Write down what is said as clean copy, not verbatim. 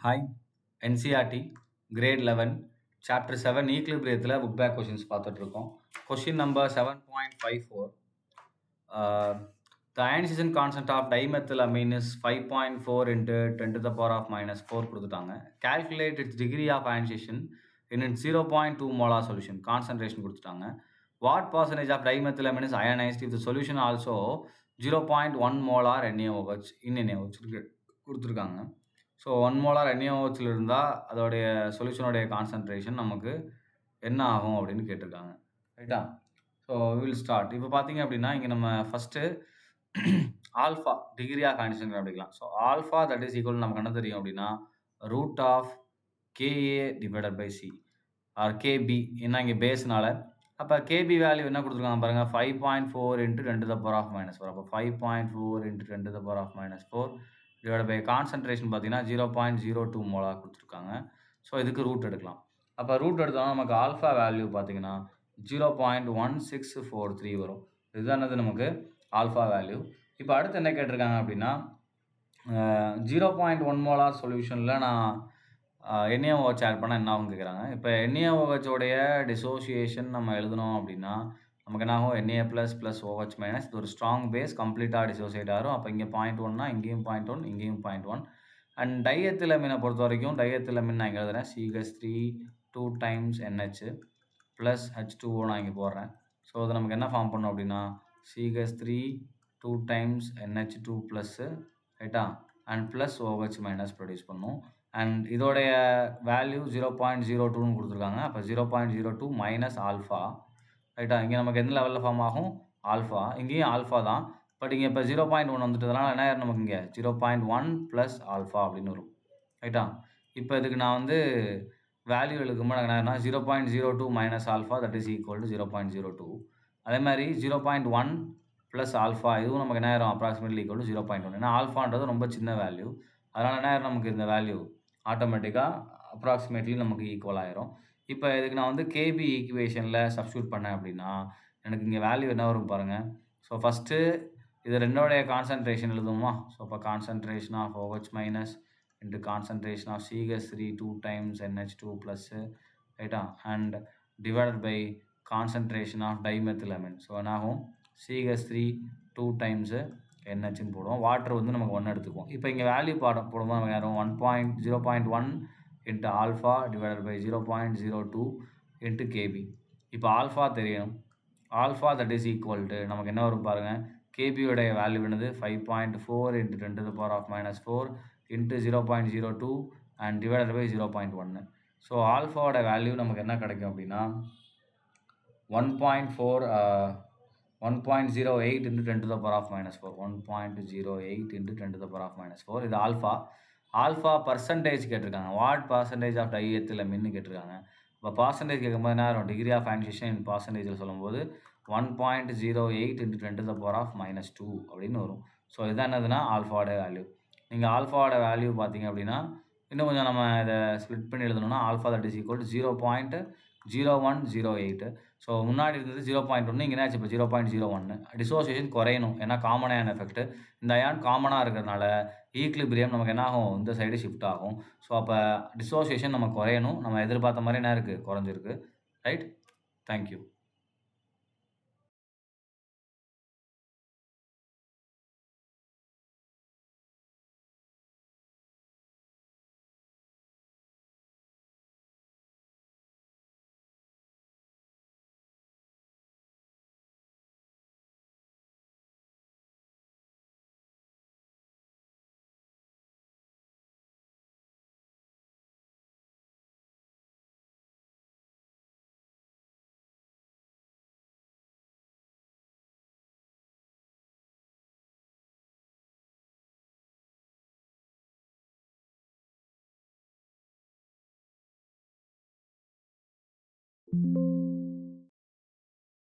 Hi NCERT grade 11 chapter 7 ஈக்லிபிரியத்தில் book back questions பார்த்துட்ருக்கோம். Question number 7.54. The ionization constant of dimethylamine is 5.4 into 10 to the power of minus 4 கொடுத்துட்டாங்க. Calculate its degree of ionization in its 0.2 molar solution. Concentration கொடுத்துட்டாங்க. What percentage of dimethylamine is ionized if the solution also 0.1 molar NaOH in NaOH கொடுத்துருக்காங்க. So 1 molar NaOHல இருந்தால் அதோடைய சொல்யூஷனுடைய concentration நமக்கு என்ன ஆகும் அப்படின்னு கேட்டிருக்காங்க. ரைட்டா? So will start. இப்போ பார்த்தீங்க அப்படின்னா இங்கே நம்ம first alpha degree of ionization கண்டுபிடிக்கலாம். So alpha that is equal நமக்கு என்ன தெரியும் அப்படின்னா root of KA divided by C or KB. ஏன்னா இங்கே பேஸ்னால அப்போ KB வேல்யூ என்ன கொடுத்துருக்காங்க பாருங்கள் 5.4 into 10 to the power of minus 4. அப்போ 5.4 into 10 to the power of minus 4 divide by concentration பார்த்தீங்கன்னா 0.02 மோலார் கொடுத்துருக்காங்க. ஸோ இதுக்கு ரூட் எடுக்கலாம். அப்போ ரூட் எடுத்தோம்னா நமக்கு ஆல்ஃபா வேல்யூ பார்த்தீங்கன்னா 0.1643 வரும். இதுதானது நமக்கு ஆல்ஃபா வேல்யூ. இப்போ அடுத்து என்ன கேட்டிருக்காங்க அப்படின்னா 0.1 மோலார் சொல்யூஷனில் நான் NaOH ஆட் பண்ணால் என்ன ஆகும் கேட்குறாங்க. இப்போ NaOHோடைய டிசோசியேஷன் நம்ம எழுதணும் அப்படின்னா நமக்கு என்ன ஆகும் Na ப்ளஸ் OH மைனஸ் இது ஒரு ஸ்ட்ராங் பேஸ் கம்ப்ளீட்டாக டிசோசியேட் ஆகும். அப்போ இங்கே 0.1னா இங்கேயும் 0.1 இங்கேயும் 0.1. அண்ட் டைஎத்திலமினை பொறுத்த வரைக்கும் டைஎத்திலமின் நான் இங்கே எழுதுறேன் CH3 2 times NH plus H2O நான் இங்கே போடுறேன். ஸோ அது நமக்கு என்ன ஃபார்ம் பண்ணும் அப்படின்னா CH3 2 times NH2 ப்ளஸ்ஸு ரைட்டா and plus OH minus produce பண்ணும். அண்ட் இதோடைய வேல்யூ 0.02ன்னு கொடுத்துருக்காங்க. அப்போ 0.02 மைனஸ் ஆல்ஃபா ரைட்டா. இங்கே நமக்கு எந்த லெவலில் ஃபார்ம் ஆகும் ஆல்ஃபா. இங்கேயும் ஆல்ஃபா தான். பட் இங்கே இப்போ 0.1 வந்துட்டதுனால என்ன ஆயிரும் நமக்கு இங்கே 0.1 ப்ளஸ் ஆல்ஃபா அப்படின்னு வரும் ரைட்டா. இப்போ இதுக்கு நான் வந்து வேல்யூ எழுதுக்கும்போது என்ன ஆயிரும்னா 0.02 minus alpha that is equal to 0.02. அதே மாதிரி 0.1 ப்ளஸ் ஆல்ஃபா இதுவும் நமக்கு என்ன ஆயிரும் அப்ராக்சிமேட்லி ஈக்குவல் டு 0.1. ஏன்னா ஆல்ஃபான்றது ரொம்ப சின்ன வேல்யூ. அதனால் என்ன ஆயிரும் நமக்கு இந்த வேல்யூ ஆட்டோமேட்டிக்காக அப்ராக்சிமேட்லி நமக்கு ஈக்குவல் ஆயிரும். இப்போ இதுக்கு நான் வந்து KB ஈக்குவேஷனில் சப்ஸ்டியூட் பண்ணேன் அப்படின்னா எனக்கு இங்கே வேல்யூ என்ன வரும் பாருங்கள். ஸோ ஃபஸ்ட்டு இது ரெண்டோடைய கான்சன்ட்ரேஷன் எழுதுமா. ஸோ அப்போ concentration of OH minus into concentration of CH3 2 times NH2 plus ரைட்டா and divided by concentration of dimethylamine. So என்னாகும் CH3 2 times NHன்னு போடுவோம். வாட்டர் வந்து நமக்கு 1 எடுத்துக்குவோம். இப்போ இங்கே வேல்யூ போடும்போது நமக்கு யாரும் 0.1 into alpha divided by 0.02 into KB. இப்போ ஆல்ஃபா தெரியணும். Alpha that is equal to நமக்கு என்ன வரும் பாருங்கள். KBயோடைய வேல்யூ என்னது 5.4 into 10 to the power of minus 4 into 0.02 and divided by 0.1. So ஆல்ஃபாவோட வேல்யூ நமக்கு என்ன கிடைக்கும் அப்படின்னா 1.08 into 10 to the power of minus 4. 1.08 into 10 to the power of minus 4. இது ஆல்ஃபா. ஆல்ஃபா பர்சன்டேஜ் கேட்டிருக்காங்க. வாட் பர்சன்டேஜ் ஆஃப் டைஎத்திலமின்னு கேட்டிருக்காங்க. இப்போ பர்சன்டேஜ் கேட்கும்போது என்ன ஆகும் டிகிரி ஆஃப் ionization இன் பர்சன்டேஜில் சொல்லும்போது 1.08 into 10 to the power of minus 2 அப்படின்னு வரும். ஸோ இதான் என்னதுன்னா ஆல்ஃபாவோட வேல்யூ. நீங்கள் ஆல்ஃபாவோட வேல்யூ பார்த்தீங்க அப்படின்னா இன்னும் கொஞ்சம் நம்ம இதை ஸ்ப்ளிட் பண்ணி எழுதணும்னா alpha that is equal to 0.0108. So முன்னாடி இருந்தது 0.1 இங்கே என்னாச்சு இப்போ 0.01. டிசோசியேஷன் குறையணும் ஏன்னா காமனான எஃபெக்ட். இந்த அயான் காமனாக இருக்கிறதுனால ஈக்லிபிரியம் நமக்கு என்ன ஆகும் இந்த சைடு ஷிஃப்ட் ஆகும். ஸோ அப்போ டிசோசியேஷன் நம்ம குறையணும். நம்ம எதிர்பார்த்த மாதிரி என்ன இருக்குது குறைஞ்சிருக்கு ரைட். தேங்க்யூ.